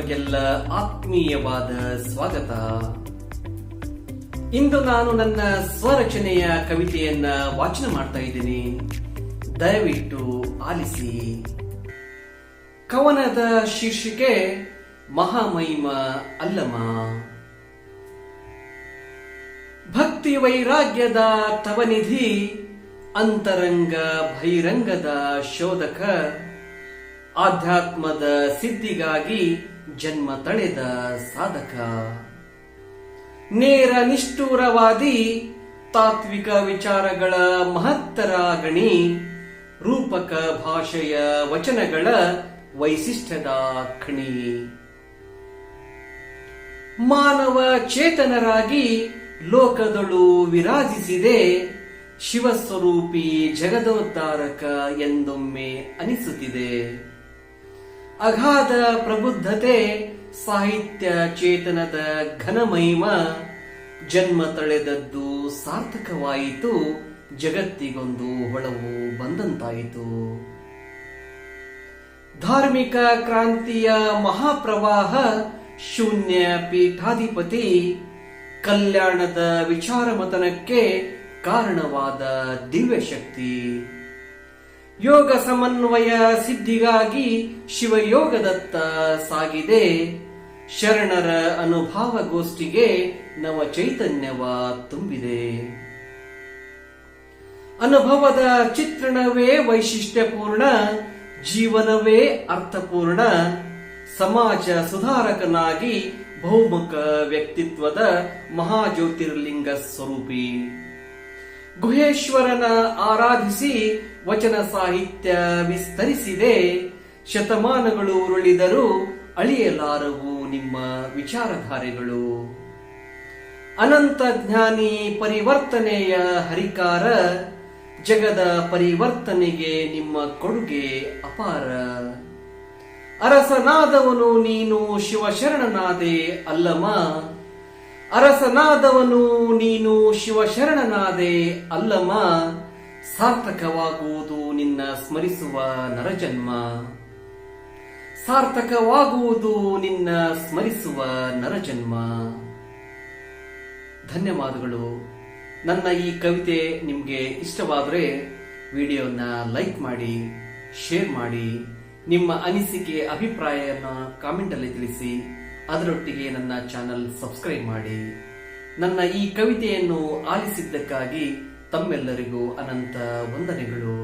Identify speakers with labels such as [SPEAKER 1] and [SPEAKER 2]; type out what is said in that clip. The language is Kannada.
[SPEAKER 1] ತಮಗೆಲ್ಲ ಆತ್ಮೀಯವಾದ ಸ್ವಾಗತ. ಇಂದು ನಾನು ನನ್ನ ಸ್ವರಚನೆಯ ಕವಿತೆಯನ್ನ ವಾಚನ ಮಾಡ್ತಾ ಇದ್ದೀನಿ. ದಯವಿಟ್ಟು ಆಲಿಸಿ. ಕವನದ ಶೀರ್ಷಿಕೆ ಮಹಾಮಹಿಮ ಅಲ್ಲಮ. ಭಕ್ತಿ ವೈರಾಗ್ಯದ ತವನಿಧಿ, ಅಂತರಂಗ ಬಹಿರಂಗದ ಶೋಧಕ, ಆಧ್ಯಾತ್ಮದ ಸಿದ್ಧಿಗಾಗಿ ಜನ್ಮ ತಳೆದ ಸಾಧಕ, ನೇರ ನಿಷ್ಠೂರವಾದಿ, ತಾತ್ವಿಕ ವಿಚಾರಗಳ ಮಹತ್ತರ ಗಣಿ, ರೂಪಕ ಭಾಷೆಯ ವಚನಗಳ ವೈಶಿಷ್ಟ್ಯದ ಖಣಿ, ಮಾನವ ಚೇತನರಾಗಿ ಲೋಕದಳು ವಿರಾಜಿಸಿದೆ, ಶಿವಸ್ವರೂಪಿ ಜಗದೋದ್ಧಾರಕ ಎಂದೊಮ್ಮೆ ಅನಿಸುತ್ತಿದೆ. ಅಗಾಧ ಪ್ರಬುದ್ಧತೆ, ಸಾಹಿತ್ಯ ಚೇತನದ ಘನಮಹಿಮ, ಜನ್ಮ ತಳೆದದ್ದು ಸಾರ್ಥಕವಾಯಿತು, ಜಗತ್ತಿಗೊಂದು ಹೊಳವು ಬಂದಂತಾಯಿತು. ಧಾರ್ಮಿಕ ಕ್ರಾಂತಿಯ ಮಹಾಪ್ರವಾಹ, ಶೂನ್ಯ ಪೀಠಾಧಿಪತಿ, ಕಲ್ಯಾಣದ ವಿಚಾರ ಮತನಕ್ಕೆ ಕಾರಣವಾದ ದಿವ್ಯ ಶಕ್ತಿ, ಯೋಗ ಸಮನ್ವಯ ಸಿದ್ಧಿಗಾಗಿ ಶಿವಯೋಗದತ್ತ ಸಾಗಿದೆ, ಶರಣರ ಅನುಭವ ಗೋಷ್ಠಿಗೆ ನವ ಚೈತನ್ಯವ ತುಂಬಿದೆ. ಅನುಭವದ ಚಿತ್ರಣವೇ ವೈಶಿಷ್ಟ್ಯಪೂರ್ಣ, ಜೀವನವೇ ಅರ್ಥಪೂರ್ಣ, ಸಮಾಜ ಸುಧಾರಕನಾಗಿ ಬಹುಮುಖ ವ್ಯಕ್ತಿತ್ವದ ಮಹಾಜ್ಯೋತಿರ್ಲಿಂಗ ಸ್ವರೂಪಿ, ಗುಹೇಶ್ವರನ ಆರಾಧಿಸಿ ವಚನ ಸಾಹಿತ್ಯ ವಿಸ್ತರಿಸಿದೆ, ಶತಮಾನಗಳು ಉರುಳಿದರೂ ಅಳಿಯಲಾರವು ನಿಮ್ಮ ವಿಚಾರಧಾರೆಗಳು. ಅನಂತ ಜ್ಞಾನಿ ಪರಿವರ್ತನೆಯ ಹರಿಕಾರ, ಜಗದ ಪರಿವರ್ತನೆಗೆ ನಿಮ್ಮ ಕೊಡುಗೆ ಅಪಾರ. ಅರಸನಾದವನು ನೀನು ಶಿವಶರಣನಾದೆ ಅಲ್ಲಮ, ಅರಸನಾದವನು ನೀನು ಶಿವಶರಣನಾದೆ ಅಲ್ಲಮ, ಸಾರ್ಥಕವಾಗುವುದು ನಿನ್ನ ಸ್ಮರಿಸುವ ನರಜನ್ಮ, ಸಾರ್ಥಕವಾಗುವುದು ನಿನ್ನ ಸ್ಮರಿಸುವ ನರಜನ್ಮ. ಧನ್ಯವಾದಗಳು. ನನ್ನ ಈ ಕವಿತೆ ನಿಮಗೆ ಇಷ್ಟವಾದರೆ ವಿಡಿಯೋನ ಲೈಕ್ ಮಾಡಿ, ಶೇರ್ ಮಾಡಿ, ನಿಮ್ಮ ಅನಿಸಿಕೆ ಅಭಿಪ್ರಾಯವನ್ನು ಕಾಮೆಂಟ್ ಅಲ್ಲಿ ತಿಳಿಸಿ. ಅದರೊಟ್ಟಿಗೆ ನನ್ನ ಚಾನೆಲ್ ಸಬ್ಸ್ಕ್ರೈಬ್ ಮಾಡಿ. ನನ್ನ ಈ ಕವಿತೆಯನ್ನು ಆಲಿಸಿದ್ದಕ್ಕಾಗಿ ತಮ್ಮೆಲ್ಲರಿಗೂ ಅನಂತ ವಂದನೆಗಳು.